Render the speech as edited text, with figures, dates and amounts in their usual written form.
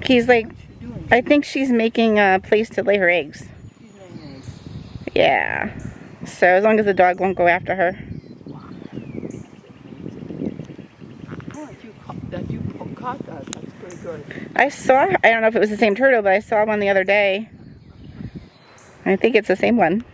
He's like, I think she's making a place to lay her eggs. She's laying eggs. Yeah. So as long as the dog won't go after her. Oh, that you caught that. That's pretty good. I don't know if it was the same turtle, but I saw one the other day. I think it's the same one.